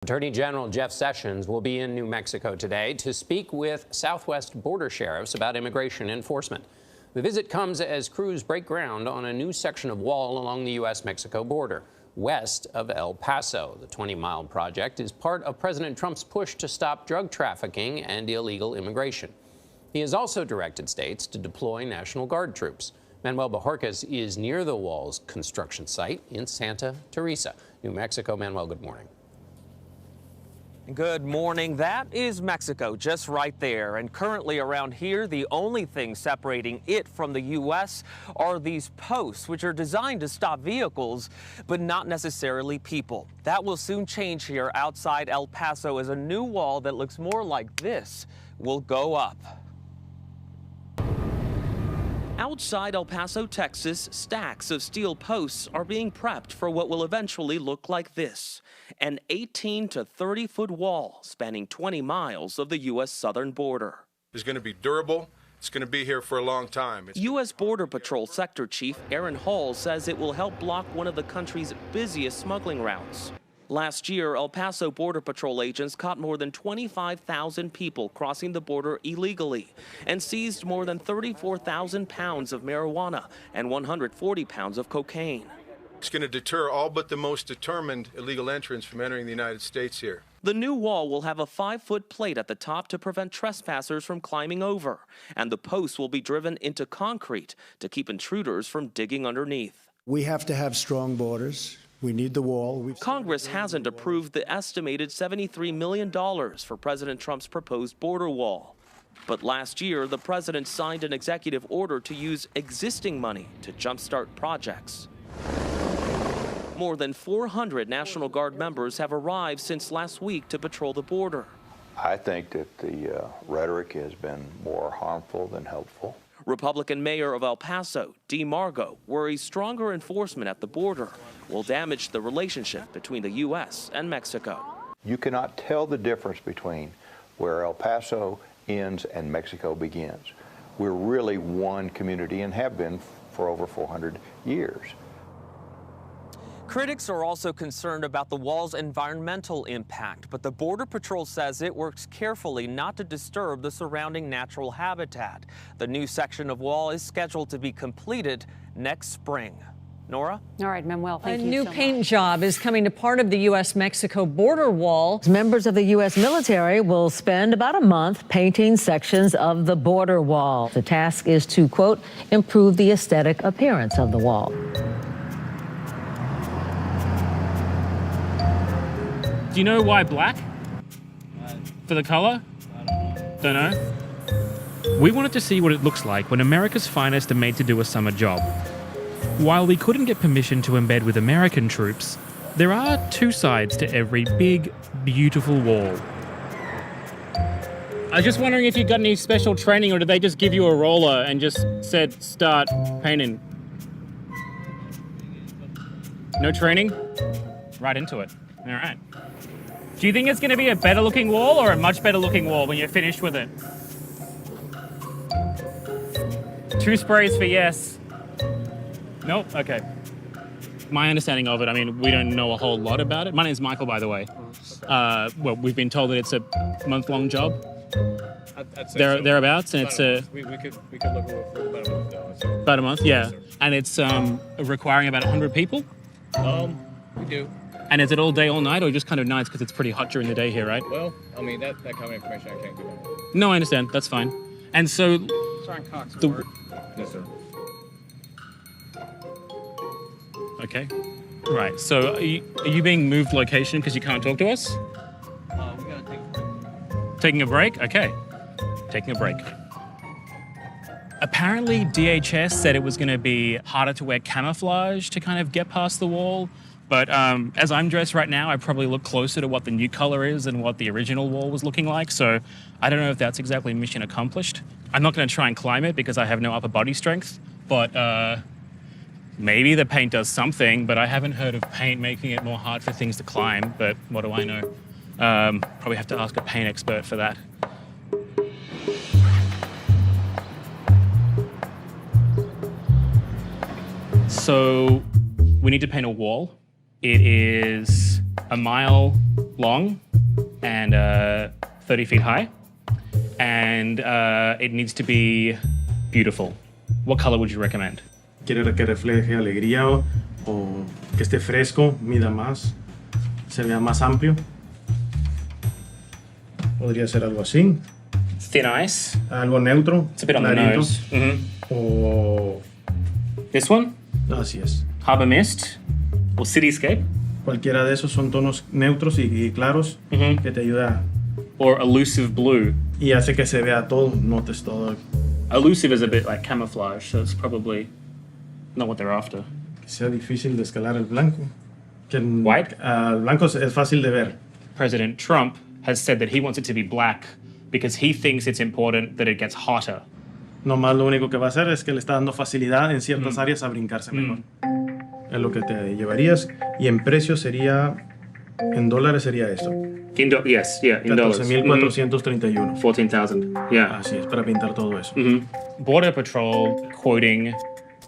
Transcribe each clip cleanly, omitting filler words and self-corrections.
Attorney General Jeff Sessions will be in New Mexico today to speak with Southwest border sheriffs about immigration enforcement. The visit comes as crews break ground on a new section of wall along the U.S.-Mexico border, west of El Paso. The 20-mile project is part of President Trump's push to stop drug trafficking and illegal immigration. He has also directed states to deploy National Guard troops. Manuel Bojorquez is near the wall's construction site in Santa Teresa, New Mexico. Manuel, good morning. Good morning. That is Mexico just right there. And currently around here, the only thing separating it from the U.S. are these posts, which are designed to stop vehicles, but not necessarily people. That will soon change here outside El Paso as a new wall that looks more like this will go up. Outside El Paso, Texas, stacks of steel posts are being prepped for what will eventually look like this, an 18 to 30-foot wall spanning 20 miles of the U.S. southern border. It's going to be durable. It's going to be here for a long time. U.S. Border Patrol Sector Chief Aaron Hall says it will help block one of the country's busiest smuggling routes. Last year, El Paso Border Patrol agents caught more than 25,000 people crossing the border illegally and seized more than 34,000 pounds of marijuana and 140 pounds of cocaine. It's going to deter all but the most determined illegal entrants from entering the United States here. The new wall will have a 5-foot plate at the top to prevent trespassers from climbing over, and the posts will be driven into concrete to keep intruders from digging underneath. We have to have strong borders. We need the wall. Congress hasn't approved the estimated $73 million for President Trump's proposed border wall. But last year, the president signed an executive order to use existing money to jumpstart projects. More than 400 National Guard members have arrived since last week to patrol the border. I think that the rhetoric has been more harmful than helpful. Republican Mayor of El Paso, Dee Margo, worries stronger enforcement at the border will damage the relationship between the U.S. and Mexico. You cannot tell the difference between where El Paso ends and Mexico begins. We're really one community and have been for over 400 years. Critics are also concerned about the wall's environmental impact, but the Border Patrol says it works carefully not to disturb the surrounding natural habitat. The new section of wall is scheduled to be completed next spring. Nora? All right, Manuel, thank you. A new paint job is coming to part of the U.S.-Mexico border wall. Members of the U.S. military will spend about a month painting sections of the border wall. The task is to, quote, improve the aesthetic appearance of the wall. Do you know why black? For the color? Don't know. We wanted to see what it looks like when America's finest are made to do a summer job. While we couldn't get permission to embed with American troops, there are two sides to every big, beautiful wall. I was just wondering if you got any special training, or did they just give you a roller and just said, start painting? No training? Right into it. All right. Do you think it's going to be a better looking wall or a much better looking wall when you're finished with it? 2 sprays for yes. Nope, okay. My understanding of it, I mean, we don't know a whole lot about it. My name's Michael, by the way. Well, we've been told that it's a month-long job. I'd say thereabouts, and it's a... We could look for about a month now. So. About a month, yeah. And it's requiring about 100 people? We do. And is it all day, all night, or just kind of nights because it's pretty hot during the day here, right? Well, I mean, that kind of information I can't give out. No, I understand. That's fine. And so... Sergeant Cox, Yes, sir. Okay. Right. So are you being moved location because you can't talk to us? We gotta take a break. Taking a break? Okay. Taking a break. Apparently, DHS said it was going to be harder to wear camouflage to kind of get past the wall. But as I'm dressed right now, I probably look closer to what the new color is and what the original wall was looking like. So I don't know if that's exactly mission accomplished. I'm not going to try and climb it because I have no upper body strength. But maybe the paint does something, but I haven't heard of paint making it more hard for things to climb. But what do I know? Probably have to ask a paint expert for that. So we need to paint a wall. It is 1 mile long and 30 feet high. And it needs to be beautiful. What color would you recommend? Quiere que refleje alegría o que esté fresco, mida más, se vea más amplio. Podría ser algo así. Thin ice. Algo neutro. It's a bit on the clarito. nose. O This one? así es. Harbor Mist or Cityscape? Cualquiera de esos son tonos neutros y claros que te ayuda Or Elusive Blue? y hace que se vea todo, notes todo. Elusive is a bit like camouflage, so it's probably not what they're after. Que sea difícil de escalar el blanco. Que White? El blanco es fácil de ver. President Trump has said that he wants it to be black because he thinks it's important that it gets hotter. Nomás lo único que va a hacer es que le está dando facilidad en ciertas áreas a brincarse mejor. Es lo que te llevarías. Y en precio sería, en dólares sería esto. In dollars. 14,431. 14,000. Yeah. Así es, para pintar todo eso. Border Patrol quoting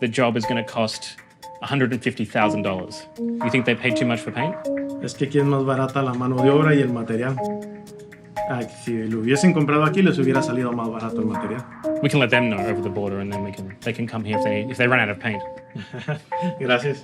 the job is going to cost $150,000. You think they paid too much for paint? Es que aquí es más barata la mano de obra y el material. Si lo hubiesen comprado aquí, les hubiera salido más barato el material. We can let them know over the border, and then they can come here if they run out of paint. Gracias.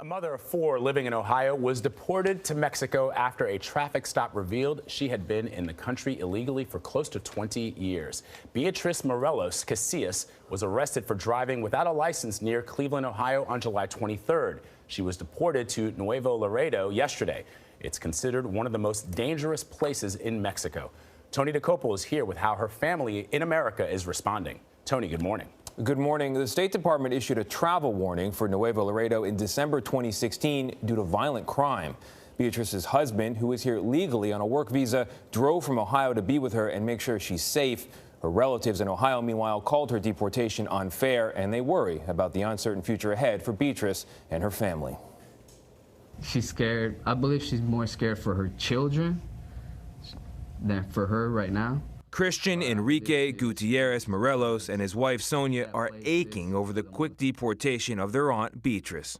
A mother of 4 living in Ohio was deported to Mexico after a traffic stop revealed she had been in the country illegally for close to 20 years. Beatriz Morelos Casillas was arrested for driving without a license near Cleveland, Ohio on July 23rd. She was deported to Nuevo Laredo yesterday. It's considered one of the most dangerous places in Mexico. Tony DeCoppel is here with how her family in America is responding. Tony, good morning. Good morning. The State Department issued a travel warning for Nuevo Laredo in December 2016 due to violent crime. Beatrice's husband, who is here legally on a work visa, drove from Ohio to be with her and make sure she's safe. Her relatives in Ohio, meanwhile, called her deportation unfair, and they worry about the uncertain future ahead for Beatrice and her family. She's scared. I believe she's more scared for her children than for her right now. Christian Enrique Gutierrez Morelos and his wife Sonia are aching over the quick deportation of their aunt Beatrice.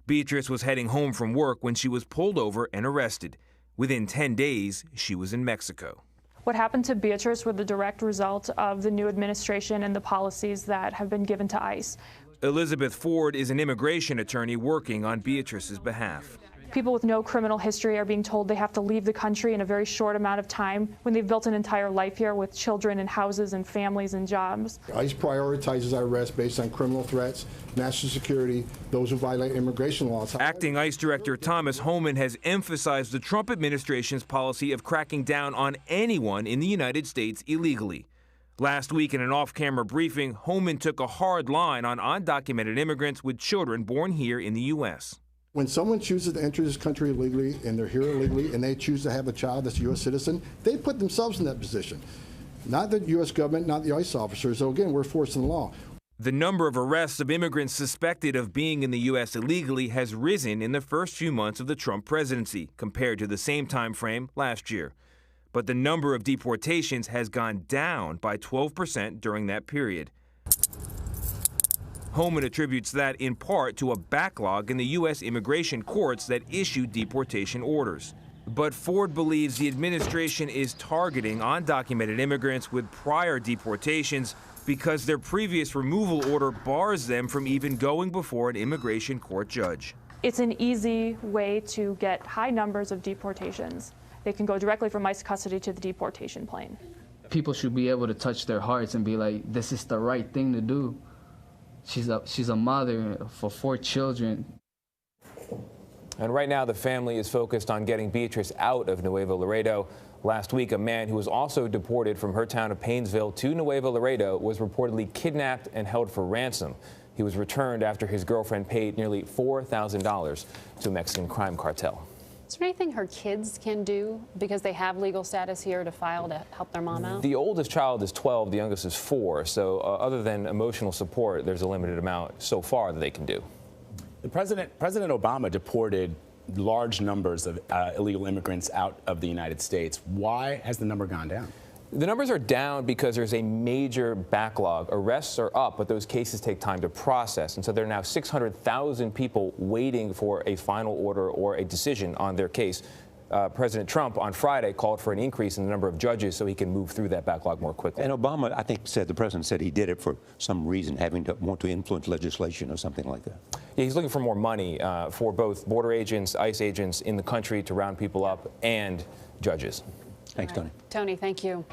Beatrice was heading home from work when she was pulled over and arrested. Within 10 days, she was in Mexico. What happened to Beatrice was the direct result of the new administration and the policies that have been given to ICE. Elizabeth Ford is an immigration attorney working on Beatrice's behalf. People with no criminal history are being told they have to leave the country in a very short amount of time when they've built an entire life here with children and houses and families and jobs. ICE prioritizes our arrests based on criminal threats, national security, those who violate immigration laws. Acting ICE Director Thomas Homan has emphasized the Trump administration's policy of cracking down on anyone in the United States illegally. Last week in an off-camera briefing, Homan took a hard line on undocumented immigrants with children born here in the U.S. When someone chooses to enter this country illegally and they're here illegally and they choose to have a child that's a U.S. citizen, they put themselves in that position. Not the U.S. government, not the ICE officers. So again, we're forcing the law. The number of arrests of immigrants suspected of being in the U.S. illegally has risen in the first few months of the Trump presidency compared to the same time frame last year. But the number of deportations has gone down by 12% during that period. Homan attributes that in part to a backlog in the U.S. immigration courts that issued deportation orders. But Ford believes the administration is targeting undocumented immigrants with prior deportations because their previous removal order bars them from even going before an immigration court judge. It's an easy way to get high numbers of deportations. They can go directly from ICE custody to the deportation plane. People should be able to touch their hearts and be like, this is the right thing to do. She's a mother for 4 children. And right now, the family is focused on getting Beatrice out of Nuevo Laredo. Last week, a man who was also deported from her town of Painesville to Nuevo Laredo was reportedly kidnapped and held for ransom. He was returned after his girlfriend paid nearly $4,000 to a Mexican crime cartel. Is there anything her kids can do because they have legal status here to file to help their mom out? The oldest child is 12, the youngest is 4. So other than emotional support, there's a limited amount so far that they can do. President Obama deported large numbers of illegal immigrants out of the United States. Why has the number gone down? The numbers are down because there's a major backlog. Arrests are up, but those cases take time to process. And so there are now 600,000 people waiting for a final order or a decision on their case. President Trump on Friday called for an increase in the number of judges so he can move through that backlog more quickly. And Obama, I think, the president said he did it for some reason, want to influence legislation or something like that. Yeah, he's looking for more money for both border agents, ICE agents in the country to round people up, and judges. Thanks, Tony. Tony, thank you.